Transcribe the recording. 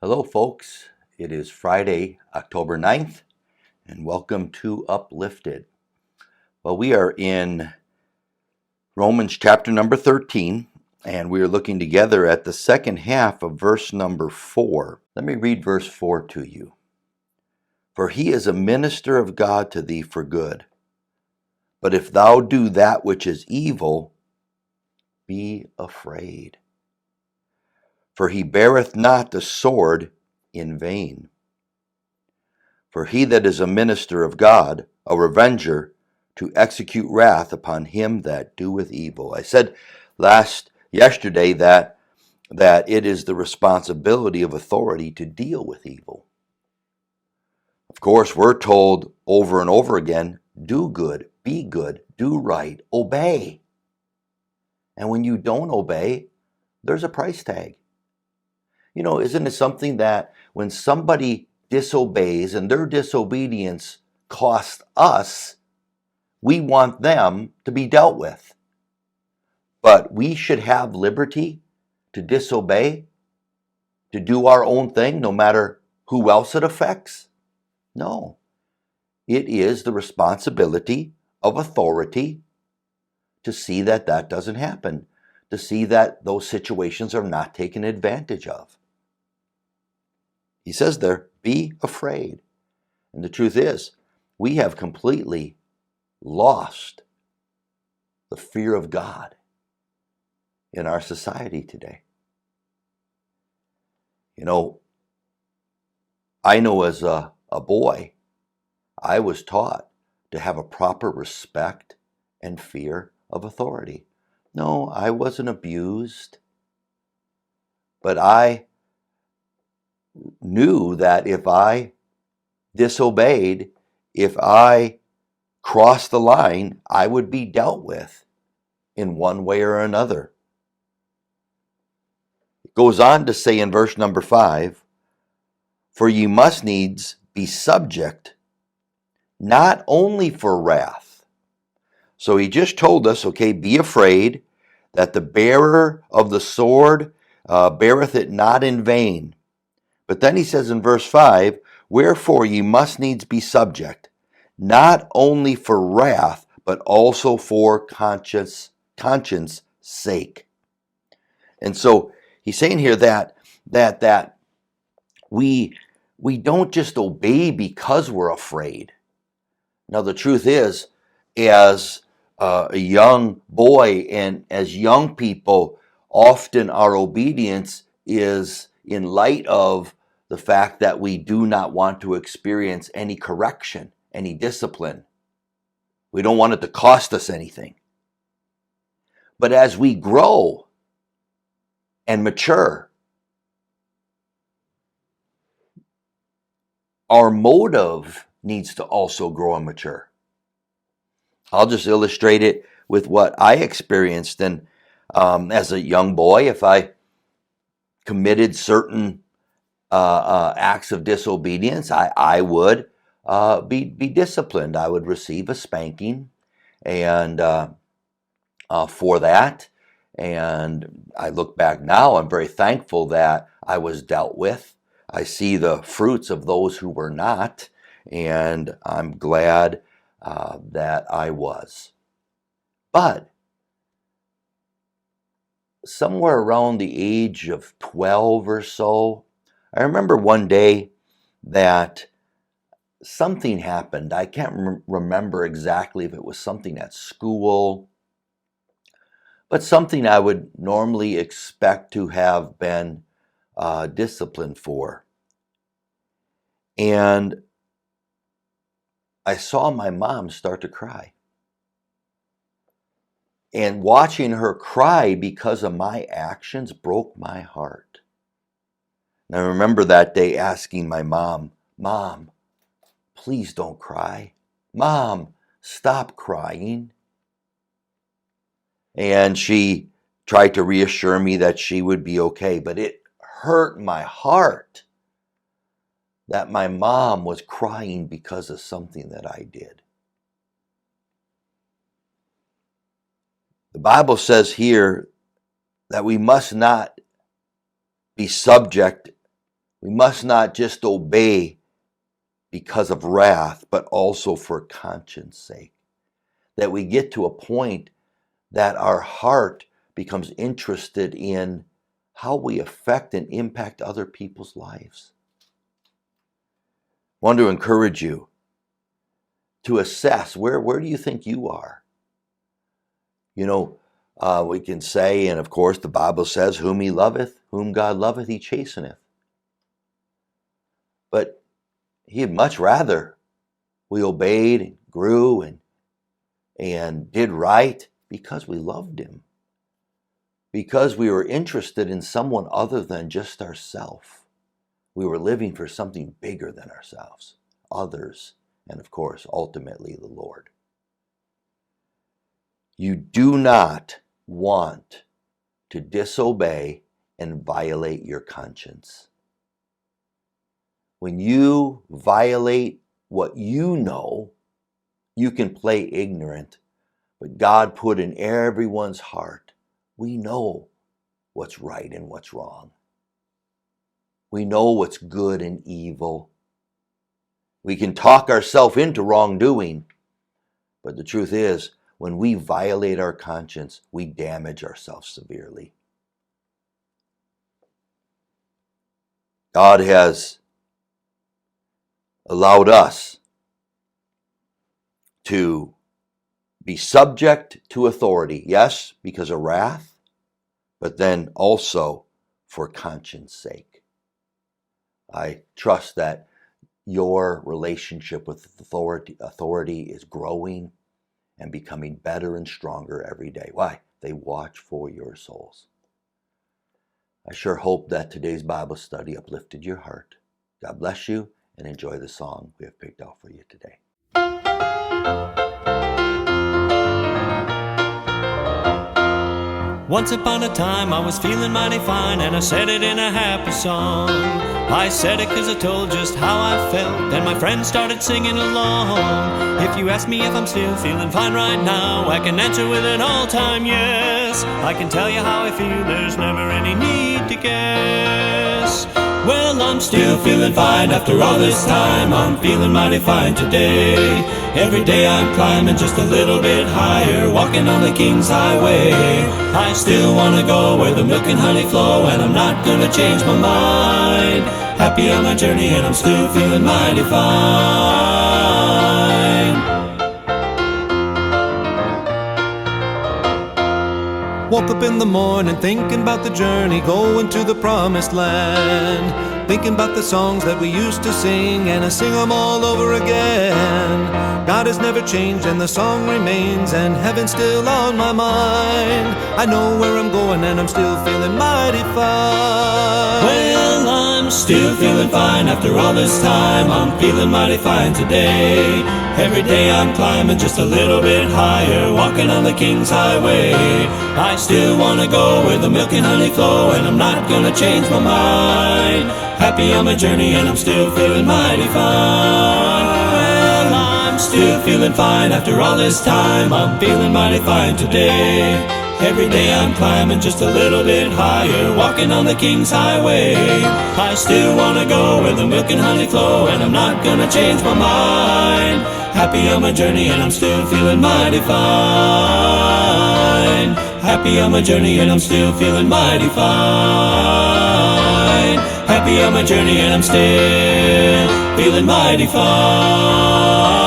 Hello, folks. It is Friday, October 9th, and welcome to Uplifted. Well, we are in Romans chapter number 13, and we are looking together at the second half of verse number 4. Let me read verse 4 to you. For he is a minister of God to thee for good. But if thou do that which is evil, be afraid. For he beareth not the sword in vain. For he that is a minister of God, a revenger, to execute wrath upon him that doeth evil. I said yesterday that it is the responsibility of authority to deal with evil. Of course, we're told over and over again, do good, be good, do right, obey. And when you don't obey, there's a price tag. Isn't it something that when somebody disobeys and their disobedience costs us, we want them to be dealt with. But we should have liberty to disobey, to do our own thing, no matter who else it affects? No. It is the responsibility of authority to see that that doesn't happen, to see that those situations are not taken advantage of. He says there, be afraid. And the truth is, we have completely lost the fear of God in our society today. I know as a boy, I was taught to have a proper respect and fear of authority. No, I wasn't abused, but I knew that if I disobeyed, if I crossed the line, I would be dealt with in one way or another. It goes on to say in verse number 5, for ye must needs be subject, not only for wrath. So he just told us, be afraid that the bearer of the sword beareth it not in vain. But then he says in verse 5, wherefore ye must needs be subject, not only for wrath, but also for conscience sake. And so he's saying here that we don't just obey because we're afraid. Now the truth is, as a young boy and as young people, often our obedience is in light of the fact that we do not want to experience any correction, any discipline. We don't want it to cost us anything. But as we grow and mature, our motive needs to also grow and mature. I'll just illustrate it with what I experienced. And as a young boy, if I committed certain acts of disobedience, I would be disciplined. I would receive a spanking, and for that. And I look back now, I'm very thankful that I was dealt with. I see the fruits of those who were not, and I'm glad that I was. But somewhere around the age of 12 or so, I remember one day that something happened. I can't remember exactly if it was something at school, but something I would normally expect to have been disciplined for. And I saw my mom start to cry. And watching her cry because of my actions broke my heart. And I remember that day asking my mom, Mom, please don't cry. Mom, stop crying. And she tried to reassure me that she would be okay. But it hurt my heart that my mom was crying because of something that I did. The Bible says here that we must not be subject We must not just obey because of wrath, but also for conscience sake. That we get to a point that our heart becomes interested in how we affect and impact other people's lives. I want to encourage you to assess where do you think you are? You know, we can say, and of course the Bible says, whom he loveth, whom God loveth, he chasteneth. But he'd much rather we obeyed and grew and did right because we loved him. Because we were interested in someone other than just ourselves. We were living for something bigger than ourselves, others, and of course, ultimately the Lord. You do not want to disobey and violate your conscience. When you violate what you know, you can play ignorant, but God put in everyone's heart, we know what's right and what's wrong. We know what's good and evil. We can talk ourselves into wrongdoing, but the truth is, when we violate our conscience, we damage ourselves severely. God has allowed us to be subject to authority, yes, because of wrath, but then also for conscience sake. I trust that your relationship with authority is growing and becoming better and stronger every day. Why? They watch for your souls. I sure hope that today's Bible study uplifted your heart. God bless you, and enjoy the song we have picked out for you today. Once upon a time I was feeling mighty fine, and I said it in a happy song. I said it 'cause I told just how I felt, and my friends started singing along. If you ask me if I'm still feeling fine right now, I can answer with an all-time yes. I can tell you how I feel, there's never any need to guess. Well, I'm still feeling fine after all this time. I'm feeling mighty fine today. Every day I'm climbing just a little bit higher, walking on the King's Highway. I still want to go where the milk and honey flow, and I'm not gonna change my mind. Happy on my journey, and I'm still feeling mighty fine. Woke up in the morning thinking about the journey, going to the promised land. Thinking about the songs that we used to sing, and I sing them all over again. God has never changed and the song remains, and heaven's still on my mind. I know where I'm going and I'm still feeling mighty fine. Well, I'm still feeling fine after all this time. I'm feeling mighty fine today. Every day I'm climbing just a little bit higher, walking on the King's Highway. I still want to go where the milk and honey flow, and I'm not gonna change my mind. Happy on my journey, and I'm still feeling mighty fine. Well, I'm still feeling fine after all this time. I'm feeling mighty fine today. Every day I'm climbing just a little bit higher, walking on the King's Highway. I still want to go where the milk and honey flow, and I'm not gonna change my mind. Happy on my journey, and I'm still feeling mighty fine. Happy on my journey, and I'm still feeling mighty fine. Happy on my journey, and I'm still feeling mighty fine.